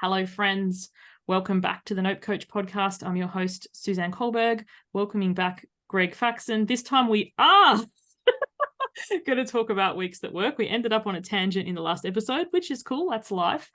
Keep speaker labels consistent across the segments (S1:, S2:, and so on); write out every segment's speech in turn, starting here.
S1: Hello, friends. Welcome back to the Nope Coach podcast. I'm your host, Suzanne Culberg, welcoming back Greg Faxon. This time we are going to talk about weeks that work. We ended up on a tangent in the last episode, which is cool. That's life.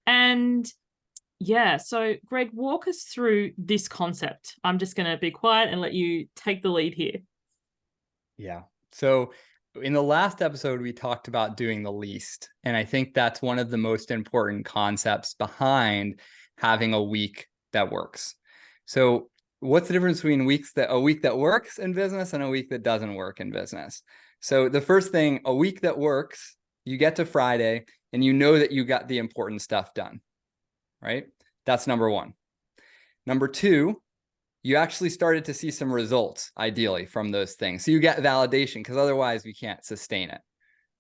S1: And yeah, so Greg, walk us through this concept. I'm just going to be quiet and let you take the lead here.
S2: Yeah. So in the last episode, we talked about doing the least. And I think that's one of the most important concepts behind having a week that works. So what's the difference between a week that works in business and a week that doesn't work in business? So the first thing, a week that works, you get to Friday and you know that you got the important stuff done, right? That's number one. Number two, you actually started to see some results, ideally, from those things. So you get validation, because otherwise we can't sustain it,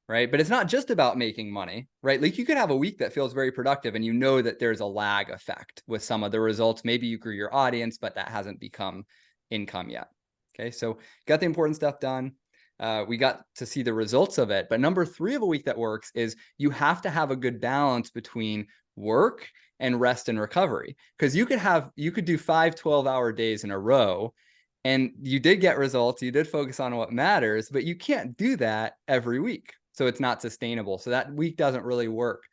S2: right? But it's not just about making money, right? Like you could have a week that feels very productive and you know that there's a lag effect with some of the results. Maybe you grew your audience, but that hasn't become income yet. Okay, so got the important stuff done. We got to see the results of it. But number three of a week that works is you have to have a good balance between work and rest and recovery, because you could do 5 12-hour days in a row and you did get results, you did focus on what matters, but you can't do that every week, so it's not sustainable. So that week doesn't really work.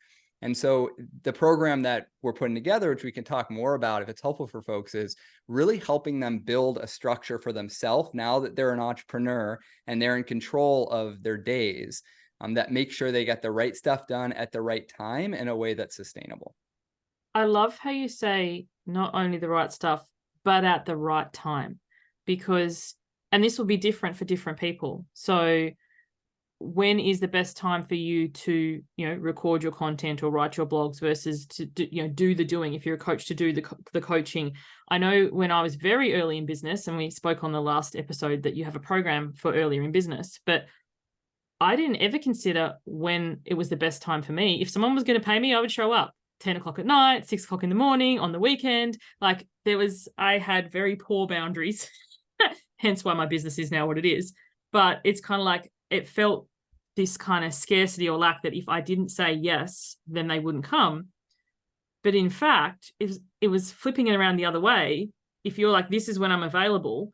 S2: And so the program that we're putting together, which we can talk more about if it's helpful for folks, is really helping them build a structure for themselves now that they're an entrepreneur and they're in control of their days, that make sure they get the right stuff done at the right time in a way that's sustainable.
S1: I love how you say not only the right stuff, but at the right time, because, and this will be different for different people. So when is the best time for you to, record your content or write your blogs versus to do the doing? If you're a coach, to do the coaching. I know when I was very early in business, and we spoke on the last episode that you have a program for earlier in business, but I didn't ever consider when it was the best time for me. If someone was going to pay me, I would show up 10 o'clock at night, 6 o'clock in the morning, on the weekend. Like I had very poor boundaries, hence why my business is now what it is. But it's kind of like, it felt this kind of scarcity or lack that if I didn't say yes, then they wouldn't come. But in fact, it was flipping it around the other way. If you're like, this is when I'm available,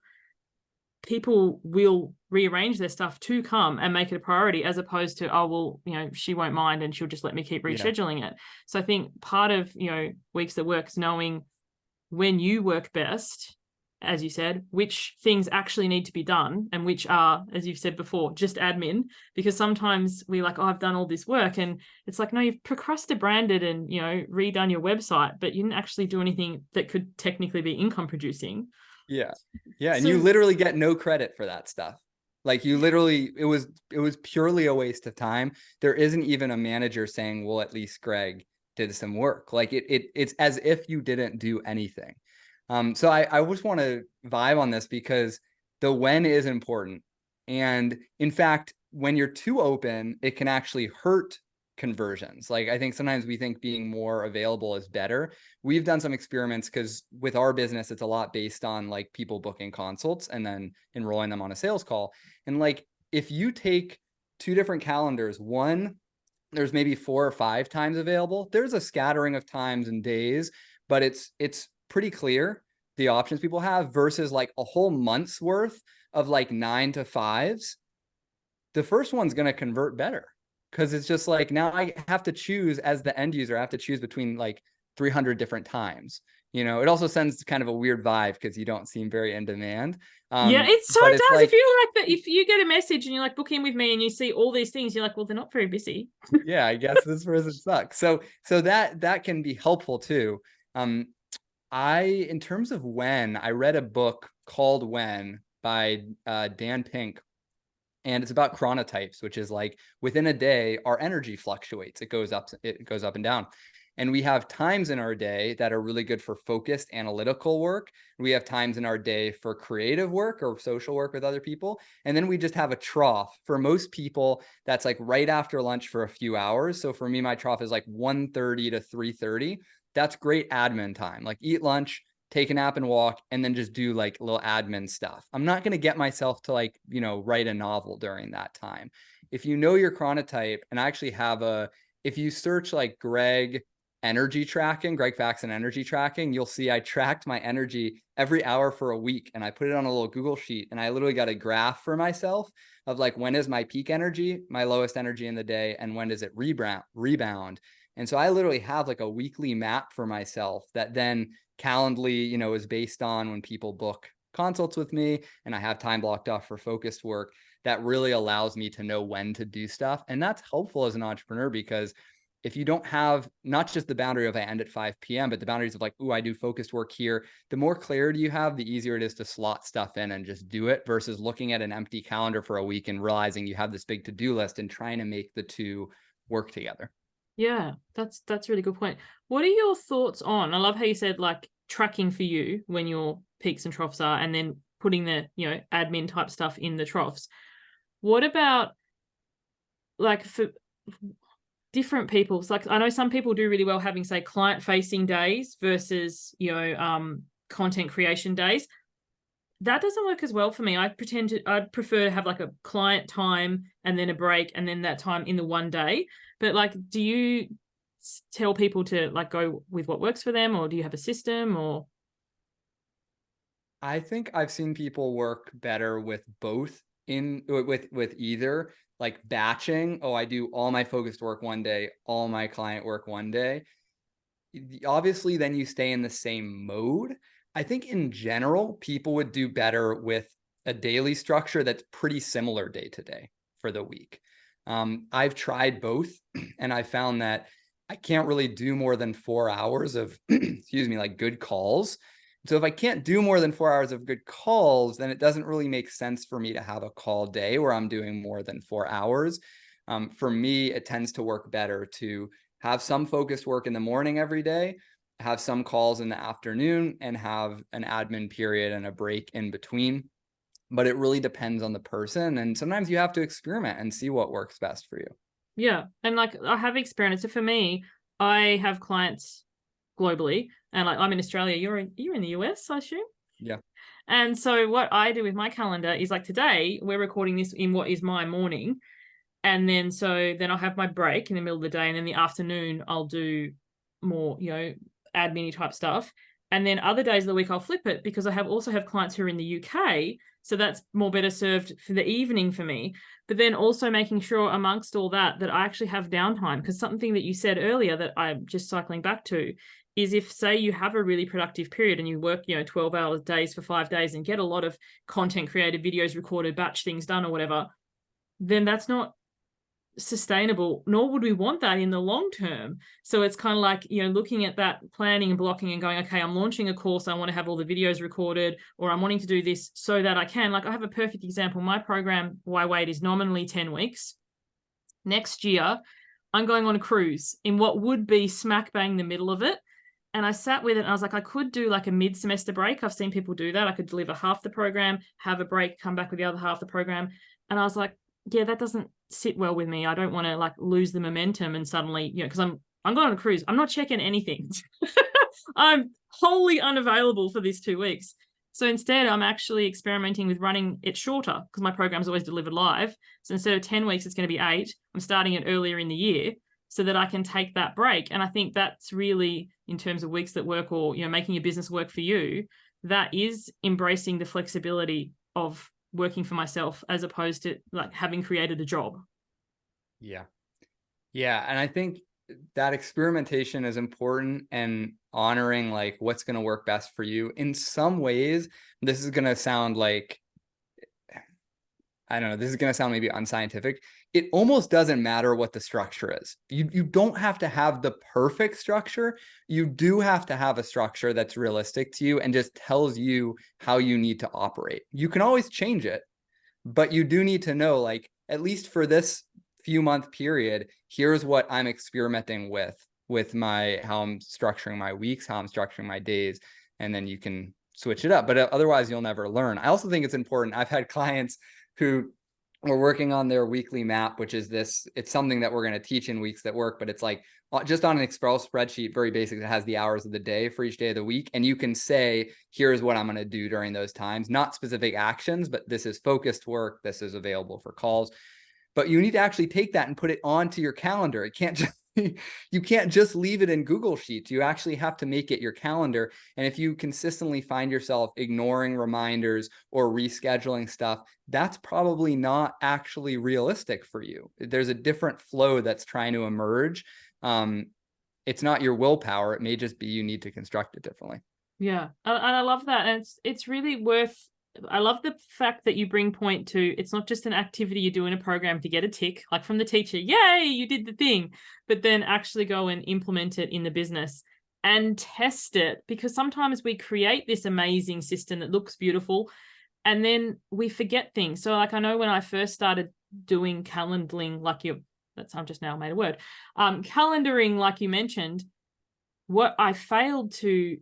S1: people will rearrange their stuff to come and make it a priority, as opposed to, oh, well, she won't mind and she'll just let me keep rescheduling it. So I think part of, weeks that work is knowing when you work best, as you said, which things actually need to be done and which are, as you've said before, just admin. Because sometimes we're like, oh, I've done all this work. And it's like, no, you've procrastinated and, redone your website, but you didn't actually do anything that could technically be income producing.
S2: Yeah. And you literally get no credit for that stuff. Like you literally, it was purely a waste of time. There isn't even a manager saying, well, at least Greg did some work. Like it's as if you didn't do anything. So I just want to vibe on this, because the when is important. And in fact, when you're too open, it can actually hurt conversions. Like I think sometimes we think being more available is better. We've done some experiments, because with our business, it's a lot based on like people booking consults and then enrolling them on a sales call. And like, if you take 2 different calendars, one, there's maybe 4 or 5 times available. There's a scattering of times and days, but it's pretty clear the options people have, versus like a whole month's worth of like 9 to 5s. The first one's going to convert better, because it's just like, now I have to choose, as the end user, I have to choose between like 300 different times. It also sends kind of a weird vibe, because you don't seem very in demand.
S1: Yeah, it so does.
S2: Like,
S1: if you're like that, if you get a message and you're like, book in with me, and you see all these things, you're like, well, they're not very busy.
S2: Yeah, I guess this person sucks. So that can be helpful too. In terms of when, I read a book called When by Dan Pink. And it's about chronotypes, which is like within a day, our energy fluctuates. It goes up and down. And we have times in our day that are really good for focused analytical work. We have times in our day for creative work or social work with other people. And then we just have a trough. For most people, that's like right after lunch for a few hours. So for me, my trough is like 1:30 to 3:30. That's great admin time. Like eat lunch, take a nap and walk, and then just do like little admin stuff. I'm not going to get myself to like, write a novel during that time. If you know your chronotype, and I actually have if you search like Greg energy tracking, Greg Faxon energy tracking, you'll see I tracked my energy every hour for a week, and I put it on a little Google sheet, and I literally got a graph for myself of like, when is my peak energy, my lowest energy in the day, and when does it rebound. And so I literally have like a weekly map for myself that then Calendly, is based on when people book consults with me, and I have time blocked off for focused work. That really allows me to know when to do stuff. And that's helpful as an entrepreneur, because if you don't have not just the boundary of I end at 5 p.m., but the boundaries of like, ooh, I do focused work here, the more clarity you have, the easier it is to slot stuff in and just do it, versus looking at an empty calendar for a week and realizing you have this big to-do list and trying to make the two work together.
S1: Yeah, that's a really good point. What are your thoughts on, I love how you said like tracking for you when your peaks and troughs are, and then putting the, admin type stuff in the troughs. What about like for different people? So like, I know some people do really well having, say, client facing days versus, content creation days. That doesn't work as well for me. I'd prefer to have like a client time and then a break and then that time in the one day. But like, do you tell people to like go with what works for them, or do you have a system? Or
S2: I think I've seen people work better with both, with either, like batching. Oh, I do all my focused work one day, all my client work one day. Obviously, then you stay in the same mode. I think in general, people would do better with a daily structure that's pretty similar day to day for the week. I've tried both, and I found that I can't really do more than 4 hours of, excuse me, like good calls. So if I can't do more than 4 hours of good calls, then it doesn't really make sense for me to have a call day where I'm doing more than 4 hours. For me, it tends to work better to have some focused work in the morning every day, have some calls in the afternoon, and have an admin period and a break in between. But it really depends on the person. And sometimes you have to experiment and see what works best for you.
S1: yeah, and like I have experience. So for me, I have clients globally, and like I'm in Australia, you're in the US, I assume.
S2: Yeah.
S1: And so what I do with my calendar is like, today we're recording this in what is my morning, and then I'll have my break in the middle of the day, and in the afternoon I'll do more, admin type stuff. And then other days of the week I'll flip it, because I also have clients who are in the UK, so that's more better served for the evening for me. But then also making sure amongst all that I actually have downtime, because something that you said earlier that I'm just cycling back to is, if say you have a really productive period and you work 12-hour days for 5 days and get a lot of content created, videos recorded, batch things done or whatever, then that's not sustainable, nor would we want that in the long term. So it's kind of like, looking at that planning and blocking and going, okay, I'm launching a course, I want to have all the videos recorded, or I'm wanting to do this so that I can, like, I have a perfect example. My program, Why Wait, is nominally 10 weeks. Next year, I'm going on a cruise in what would be smack bang the middle of it. And I sat with it and I was like, I could do like a mid-semester break. I've seen people do that. I could deliver half the program, have a break, come back with the other half of the program. And I was like, yeah, that doesn't sit well with me. I don't want to like lose the momentum and suddenly, because I'm going on a cruise. I'm not checking anything. I'm wholly unavailable for these 2 weeks. So instead, I'm actually experimenting with running it shorter, because my program's always delivered live. So instead of 10 weeks, it's going to be 8. I'm starting it earlier in the year so that I can take that break. And I think that's really, in terms of weeks that work, or, making your business work for you, that is embracing the flexibility of working for myself, as opposed to like having created a job.
S2: Yeah. Yeah. And I think that experimentation is important, and honoring like what's going to work best for you. In some ways, this is going to sound like, I don't know, this is going to sound maybe unscientific. It almost doesn't matter what the structure is. You don't have to have the perfect structure. You do have to have a structure that's realistic to you and just tells you how you need to operate. You can always change it, but you do need to know, like, at least for this few month period, here's what I'm experimenting with how I'm structuring my weeks, how I'm structuring my days, and then you can switch it up. But otherwise, you'll never learn. I also think it's important. I've had clients who were working on their weekly map, which is it's something that we're going to teach in Weeks That Work, but it's like just on an Excel spreadsheet, very basic. It has the hours of the day for each day of the week. And you can say, here's what I'm going to do during those times, not specific actions, but this is focused work. This is available for calls. But you need to actually take that and put it onto your calendar. It can't you can't just leave it in Google Sheets. You actually have to make it your calendar. And if you consistently find yourself ignoring reminders or rescheduling stuff, that's probably not actually realistic for you. There's a different flow that's trying to emerge. It's not your willpower. It may just be you need to construct it differently.
S1: Yeah. And I love that. And it's really worth, I love the fact that you bring point to, it's not just an activity you do in a program to get a tick, like from the teacher, yay, you did the thing, but then actually go and implement it in the business and test it. Because sometimes we create this amazing system that looks beautiful and then we forget things. So like, I know when I first started doing calendaring, like I've just now made a word, calendaring, like you mentioned, what I failed to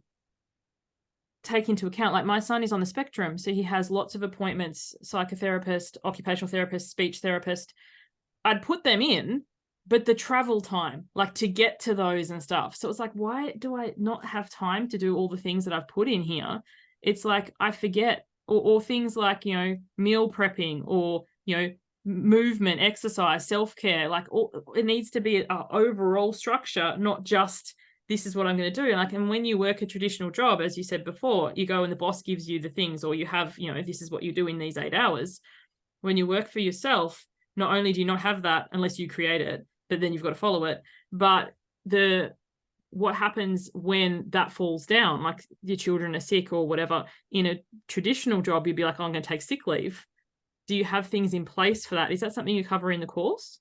S1: take into account, like my son is on the spectrum, so he has lots of appointments, psychotherapist, occupational therapist, speech therapist. I'd put them in, but the travel time, like to get to those and stuff. So it's like, why do I not have time to do all the things that I've put in here? It's like I forget, or things like, meal prepping, or, movement, exercise, self-care, like it needs to be an overall structure, not just this is what I'm going to do. And when you work a traditional job, as you said before, you go and the boss gives you the things, or you have, this is what you do in these 8 hours. When you work for yourself, not only do you not have that unless you create it, but then you've got to follow it. But what happens when that falls down, like your children are sick or whatever, in a traditional job, you'd be like, oh, I'm going to take sick leave. Do you have things in place for that? Is that something you cover in the course?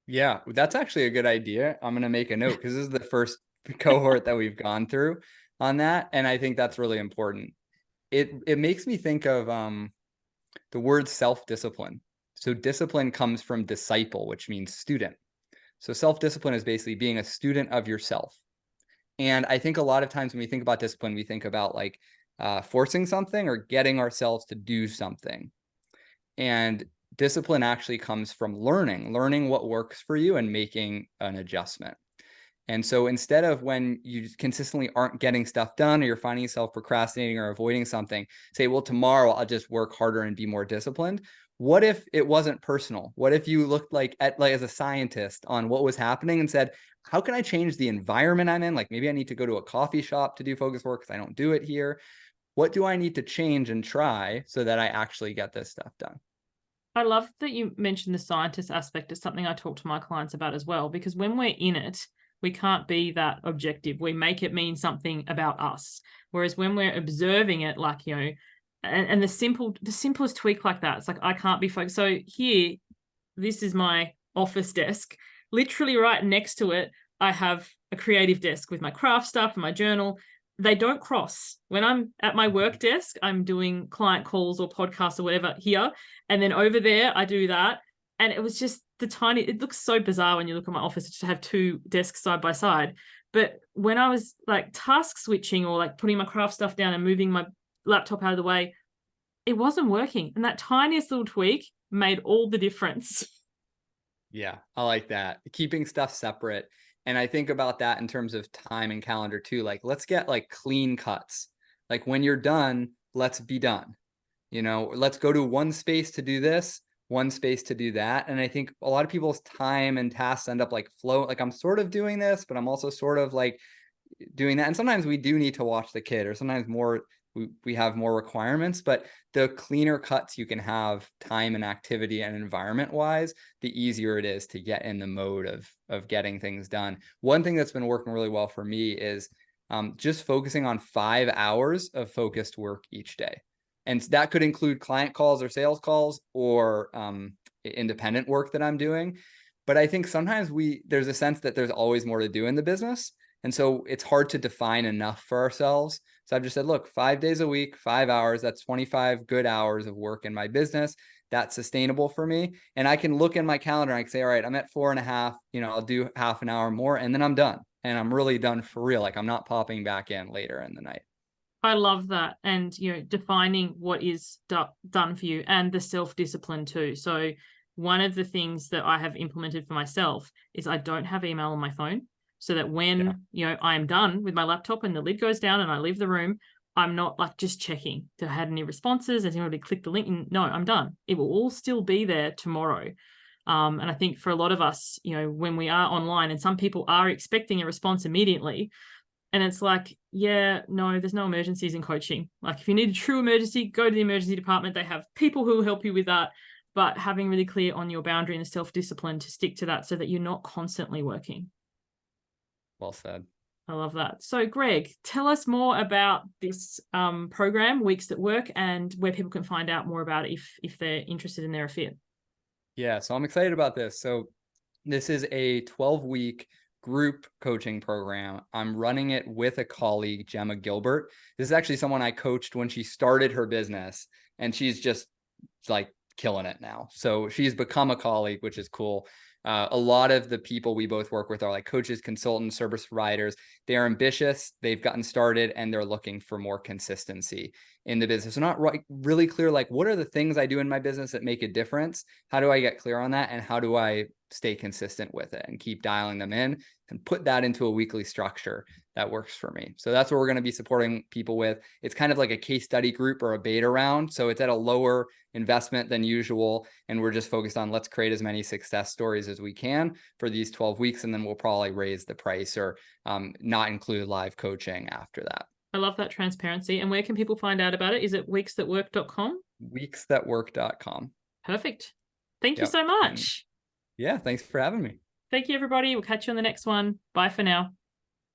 S2: Yeah, that's actually a good idea. I'm going to make a note because this is the first cohort that we've gone through on that. And I think that's really important. It makes me think of the word self-discipline. So discipline comes from disciple, which means student. So self-discipline is basically being a student of yourself. And I think a lot of times when we think about discipline, we think about like forcing something or getting ourselves to do something. And discipline actually comes from learning what works for you and making an adjustment. And so instead of when you consistently aren't getting stuff done, or you're finding yourself procrastinating or avoiding something, say, well, tomorrow I'll just work harder and be more disciplined. What if it wasn't personal? What if you looked like as a scientist on what was happening and said, how can I change the environment I'm in? Like maybe I need to go to a coffee shop to do focus work because I don't do it here. What do I need to change and try so that I actually get this stuff done?
S1: I love that you mentioned the scientist aspect. It's something I talk to my clients about as well, because when we're in it, we can't be that objective. We make it mean something about us. Whereas when we're observing it, like, and the simplest tweak like that, it's like, I can't be focused. So here, this is my office desk. Literally right next to it, I have a creative desk with my craft stuff and my journal. They don't cross. When I'm at my work desk, I'm doing client calls or podcasts or whatever here. And then over there, I do that. And it was just it looks so bizarre when you look at my office to have two desks side by side. But when I was like task switching or like putting my craft stuff down and moving my laptop out of the way, it wasn't working. And that tiniest little tweak made all the difference.
S2: Yeah, I like that. Keeping stuff separate. And I think about that in terms of time and calendar too. Like, let's get like clean cuts. Like when you're done, let's be done. Let's go to one space to do this, one space to do that. And I think a lot of people's time and tasks end up like like I'm sort of doing this, but I'm also sort of like doing that. And sometimes we do need to watch the kid, or sometimes we have more requirements, but the cleaner cuts you can have time and activity and environment wise, the easier it is to get in the mode of getting things done. One thing that's been working really well for me is just focusing on 5 hours of focused work each day. And that could include client calls or sales calls or independent work that I'm doing. But I think sometimes there's a sense that there's always more to do in the business. And so it's hard to define enough for ourselves. So I've just said, look, 5 days a week, 5 hours, that's 25 good hours of work in my business. That's sustainable for me. And I can look in my calendar and I can say, all right, I'm at 4.5, I'll do half an hour more and then I'm done. And I'm really done for real. Like I'm not popping back in later in the night.
S1: I love that. And, defining what is done for you and the self-discipline too. So one of the things that I have implemented for myself is I don't have email on my phone, so that when, I am done with my laptop and the lid goes down and I leave the room, I'm not like just checking to had any responses. Has anybody clicked the link? No, I'm done. It will all still be there tomorrow. And I think for a lot of us, when we are online and some people are expecting a response immediately, and it's like, yeah, no, there's no emergencies in coaching. Like if you need a true emergency, go to the emergency department. They have people who will help you with that. But having really clear on your boundary and the self-discipline to stick to that so that you're not constantly working.
S2: Well said.
S1: I love that. So Greg, tell us more about this program, Weeks That Work, and where people can find out more about it if they're interested in their fit.
S2: Yeah, so I'm excited about this. So this is a 12-week group coaching program. I'm running it with a colleague, Gemma Gilbert. This is actually someone I coached when she started her business, and she's just like killing it now. So she's become a colleague, which is cool. A lot of the people we both work with are like coaches, consultants, service providers. They are ambitious, they've gotten started, and they're looking for more consistency in the business. So not really clear, like, what are the things I do in my business that make a difference? How do I get clear on that? And how do I stay consistent with it and keep dialing them in and put that into a weekly structure that works for me? So that's what we're going to be supporting people with. It's kind of like a case study group or a beta round. So it's at a lower investment than usual. And we're just focused on let's create as many success stories as we can for these 12 weeks. And then we'll probably raise the price or not include live coaching after that.
S1: I love that transparency. And where can people find out about it? Is it weeksthatwork.com?
S2: Weeksthatwork.com.
S1: Perfect. Thank you so much.
S2: Yeah, thanks for having me.
S1: Thank you, everybody. We'll catch you on the next one. Bye for now.